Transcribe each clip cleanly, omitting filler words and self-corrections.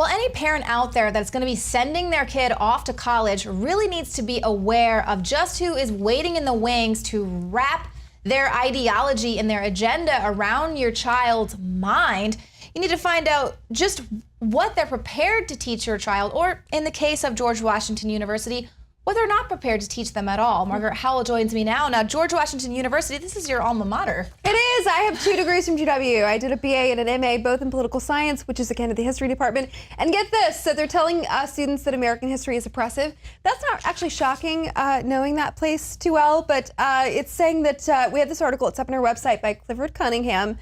Well, any parent out there that's going to be sending their kid off to college really needs to be aware of just who is waiting in the wings to wrap their ideology and their agenda around your child's mind. You need to find out just what they're prepared to teach your child, or in the case of George Washington University, what they're not prepared to teach them at all. Margaret Howell joins me now. Now, George Washington University, this is your alma mater. It is. I have 2 degrees from GW. I did a BA and an MA, both in political science, which is akin to the history department. And get this, so they're telling students that American history is oppressive. That's not actually shocking, knowing that place too well, but it's saying that we have this article, it's up on our website by Clifford Cunningham,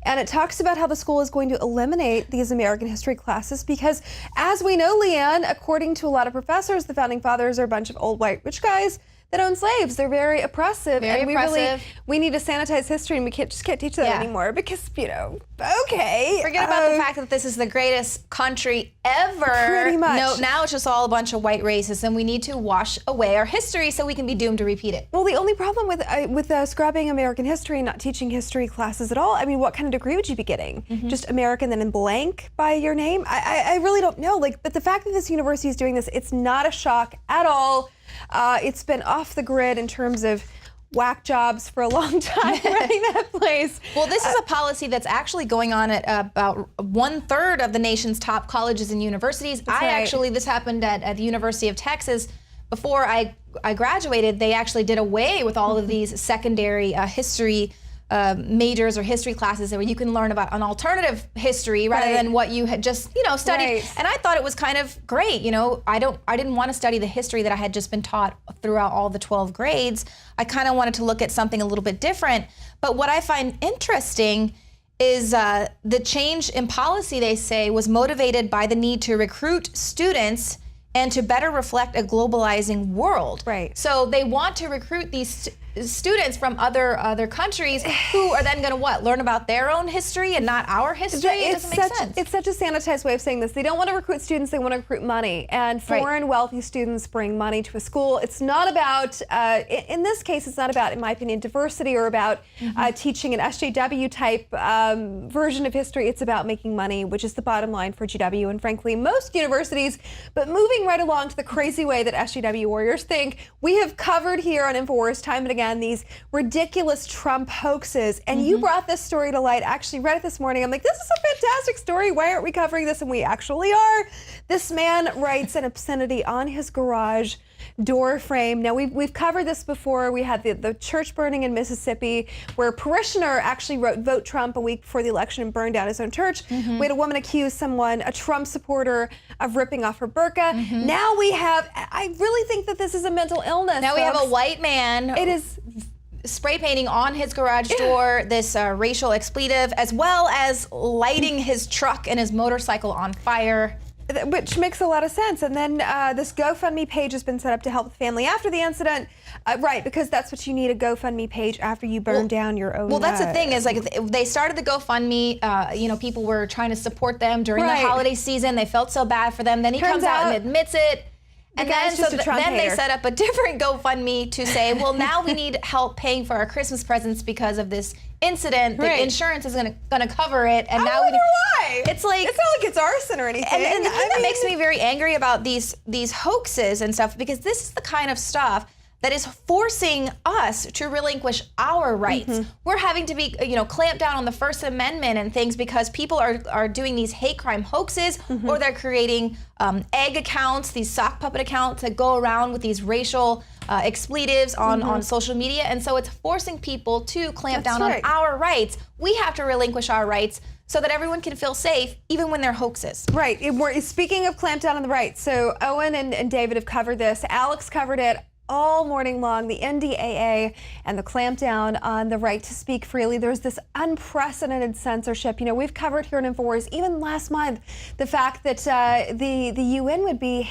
and it talks about how the school is going to eliminate these American history classes because, as we know, Leanne, according to a lot of professors, the Founding Fathers are a bunch of old white rich guys that own slaves. They're very oppressive. We need to sanitize history, and we can't teach that anymore because, okay. Forget about the fact that this is the greatest country ever. Pretty much. No, now it's just all a bunch of white racists, and we need to wash away our history so we can be doomed to repeat it. Well, the only problem with scrubbing American history and not teaching history classes at all, I mean, what kind of degree would you be getting? Just American then in blank by your name? I really don't know. But the fact that this university is doing this, it's not a shock at all. It's been off the grid in terms of whack jobs for a long time running that place. Well, this is a policy that's actually going on at about 1/3 of the nation's top colleges and universities. This happened at the University of Texas. Before I graduated, they actually did away with all of these secondary history majors or history classes where you can learn about an alternative history rather than what you had just studied. And I thought it was kind of great. I didn't want to study the history that I had just been taught throughout all the 12 grades. I kind of wanted to look at something a little bit different. But what I find interesting is the change in policy, they say, was motivated by the need to recruit students and to better reflect a globalizing world. Right. So they want to recruit these students from other countries who are then going to learn about their own history and not our history. It doesn't make sense. It's such a sanitized way of saying this. They don't want to recruit students, they want to recruit money. And foreign wealthy students bring money to a school. It's not about, in this case, it's not about, in my opinion, diversity or about teaching an SJW type version of history. It's about making money, which is the bottom line for GW and frankly most universities. But moving right along to the crazy way that SJW warriors think, we have covered here on InfoWars time and again these ridiculous Trump hoaxes, and you brought this story to light. I actually read it this morning. I'm like, this is a fantastic story. Why aren't we covering this? And we actually are. This man writes an obscenity on his garage door frame. Now, we've covered this before. We had the church burning in Mississippi where a parishioner actually wrote "Vote Trump" a week before the election and burned down his own church. We had a woman accuse someone, a Trump supporter, of ripping off her burqa. Now we have, I really think that this is a mental illness. Now we have a white man. It is spray painting on his garage door this racial expletive, as well as lighting his truck and his motorcycle on fire. Which makes a lot of sense. And then this GoFundMe page has been set up to help the family after the incident. Right, because that's what you need, a GoFundMe page after you burn down your own. Well, that's the thing is, like, they started the GoFundMe, people were trying to support them during the holiday season. They felt so bad for them. Then he comes out and admits it. And then, then they set up a different GoFundMe to say, well, now we need help paying for our Christmas presents because of this incident. The insurance is going to cover it. And now wonder why. It's like, it's not like it's arson or anything. And the thing that makes me very angry about these hoaxes and stuff, because this is the kind of stuff that is forcing us to relinquish our rights. We're having to be, clamp down on the First Amendment and things because people are doing these hate crime hoaxes, or they're creating egg accounts, these sock puppet accounts that go around with these racial expletives on social media. And so it's forcing people to clamp down on our rights. We have to relinquish our rights so that everyone can feel safe, even when they're hoaxes. Right. Speaking of clamp down on the rights, so Owen and David have covered this. Alex covered it all morning long, the NDAA and the clampdown on the right to speak freely. There's this unprecedented censorship. We've covered here on InfoWars, even last month, the fact that the UN would be,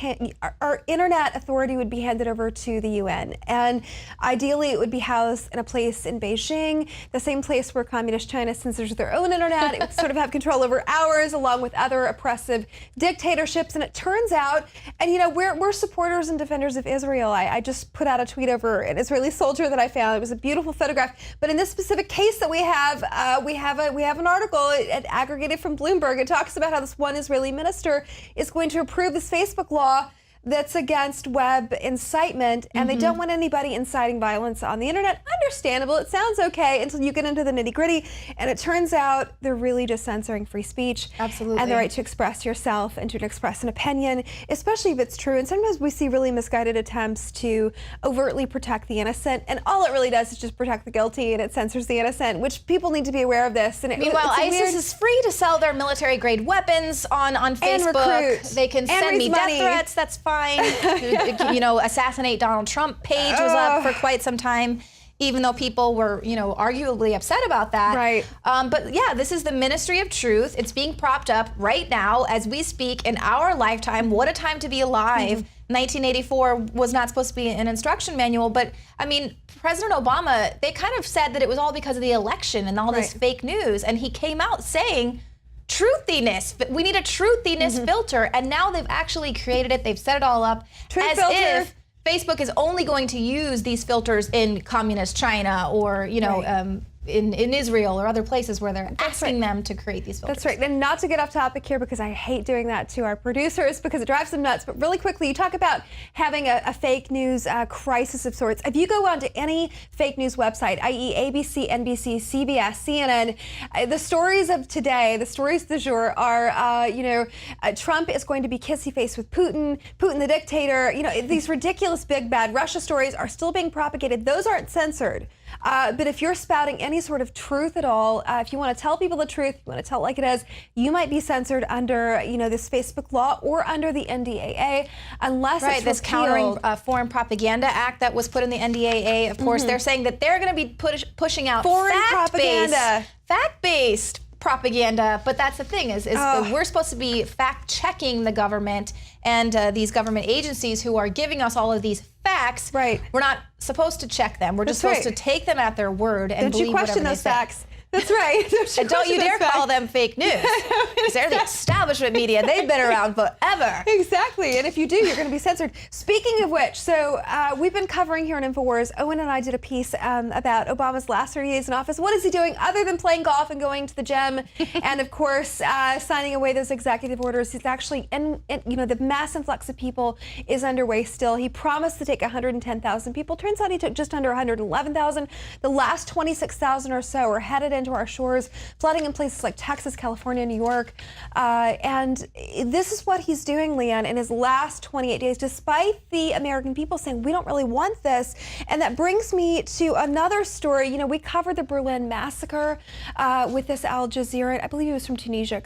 our internet authority would be handed over to the UN. And ideally, it would be housed in a place in Beijing, the same place where communist China censors their own internet. It would sort of have control over ours, along with other oppressive dictatorships. And it turns out, and we're supporters and defenders of Israel. I just just put out a tweet over an Israeli soldier that I found. It was a beautiful photograph. But in this specific case that we have an article aggregated from Bloomberg. It talks about how this one Israeli minister is going to approve this Facebook law that's against web incitement, and they don't want anybody inciting violence on the internet. Understandable. It sounds okay until you get into the nitty-gritty, and it turns out they're really just censoring free speech. Absolutely. And the right to express yourself and to express an opinion, especially if it's true. And sometimes we see really misguided attempts to overtly protect the innocent, and all it really does is just protect the guilty, and it censors the innocent, which people need to be aware of this. And meanwhile, ISIS is free to sell their military-grade weapons on Facebook. And recruit. They can send me death threats. That's fine. You know, assassinate Donald Trump page was up for quite some time, even though people were, you know, arguably upset about that. Right. But yeah, this is the Ministry of Truth. It's being propped up right now as we speak in our lifetime. What a time to be alive. 1984 was not supposed to be an instruction manual, but I mean, President Obama, they kind of said that it was all because of the election and all this fake news, and he came out saying, truthiness. We need a truthiness filter, and now they've actually created it. They've set it all up as if Facebook is only going to use these filters in communist China or, you know, in Israel or other places where they're asking them to create these filters. That's right. And not to get off topic here, because I hate doing that to our producers because it drives them nuts. But really quickly, you talk about having a fake news crisis of sorts. If you go onto any fake news website, i.e. ABC, NBC, CBS, CNN, the stories of today, the stories du jour are, Trump is going to be kissy-face with Putin, Putin the dictator. You know, these ridiculous big bad Russia stories are still being propagated. Those aren't censored. But if you're spouting any sort of truth at all, if you want to tell people the truth, you want to tell it like it is, you might be censored under, this Facebook law or under the NDAA, unless it's this repealed. Countering Foreign Propaganda Act that was put in the NDAA. Of course, they're saying that they're going to be pushing out foreign propaganda, fact-based propaganda. But that's the thing is we're supposed to be fact-checking the government and these government agencies who are giving us all of these facts. Right. We're not supposed to check them. We're just supposed to take them at their word and believe whatever they say. Don't you question those facts. That's right. And don't you dare call them fake news. Because they're the establishment media. They've been around forever. Exactly. And if you do, you're going to be censored. Speaking of which, so we've been covering here on InfoWars. Owen and I did a piece about Obama's last 30 days in office. What is he doing other than playing golf and going to the gym? And of course, signing away those executive orders. He's actually, the mass influx of people is underway still. He promised to take 110,000 people. Turns out he took just under 111,000. The last 26,000 or so are headed into our shores, flooding in places like Texas, California, New York. And this is what he's doing, Leanne, in his last 28 days, despite the American people saying, we don't really want this. And that brings me to another story. You know, we covered the Berlin massacre with this Al Jazeera, I believe he was from Tunisia,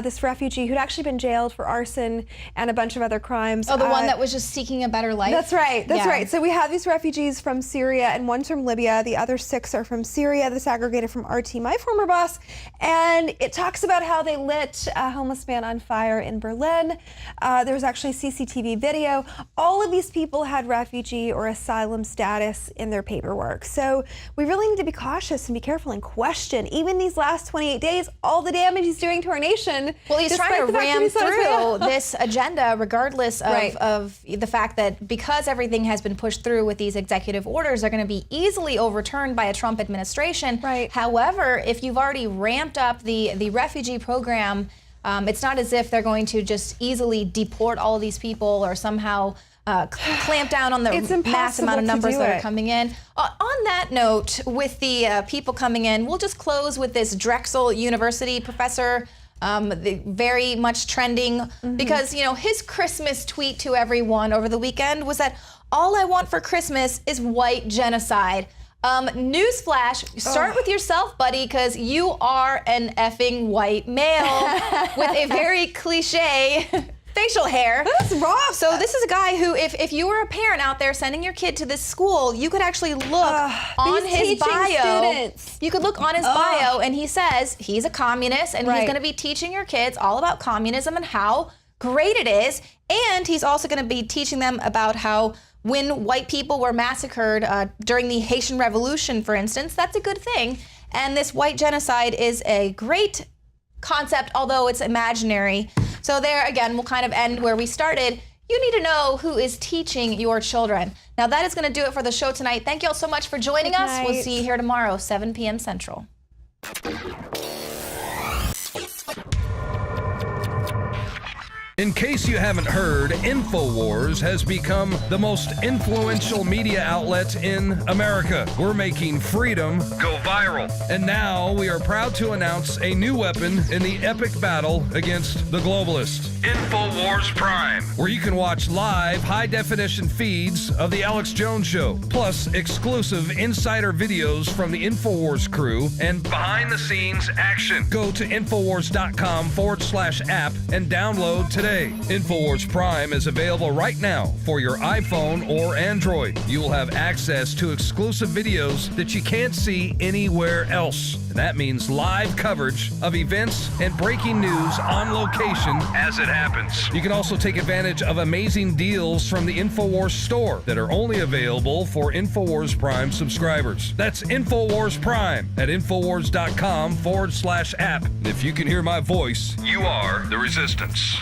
this refugee who'd actually been jailed for arson and a bunch of other crimes. Oh, the one that was just seeking a better life? That's right. That's right. So we have these refugees from Syria and one from Libya. The other 6 are from Syria. This aggregated from RT, my former boss, and it talks about how they lit a homeless man on fire in Berlin. There was actually CCTV video. All of these people had refugee or asylum status in their paperwork. So we really need to be cautious and be careful and question, even these last 28 days, all the damage he's doing to our nation. Well, he's trying to ram through this agenda regardless of the fact that because everything has been pushed through with these executive orders, they're going to be easily overturned by a Trump administration. Right. However, if you've already ramped up the refugee program, it's not as if they're going to just easily deport all of these people or somehow clamp down on the mass amount of numbers that are coming in. On that note, with the people coming in, we'll just close with this Drexel University professor, very much trending, because his Christmas tweet to everyone over the weekend was that all I want for Christmas is white genocide. Newsflash, start with yourself, buddy, because you are an effing white male with a very cliche facial hair. That's rough. So this is a guy who, if you were a parent out there sending your kid to this school, you could actually look on his bio. Students. You could look on his bio, and he says he's a communist, and he's going to be teaching your kids all about communism and how great it is. And he's also going to be teaching them about how when white people were massacred during the Haitian Revolution, for instance, that's a good thing. And this white genocide is a great concept, although it's imaginary. So there, again, we'll kind of end where we started. you need to know who is teaching your children. Now, that is going to do it for the show tonight. Thank you all so much for joining us. We'll see you here tomorrow, 7 p.m. Central. In case you haven't heard, InfoWars has become the most influential media outlet in America. We're making freedom go viral. And now we are proud to announce a new weapon in the epic battle against the globalists. InfoWars Prime, where you can watch live high-definition feeds of The Alex Jones Show, plus exclusive insider videos from the InfoWars crew and behind-the-scenes action. Go to Infowars.com/app and download today. InfoWars Prime is available right now for your iPhone or Android. You will have access to exclusive videos that you can't see anywhere else. And that means live coverage of events and breaking news on location as it happens. You can also take advantage of amazing deals from the InfoWars store that are only available for InfoWars Prime subscribers. That's InfoWars Prime at Infowars.com/app. And if you can hear my voice, you are the resistance.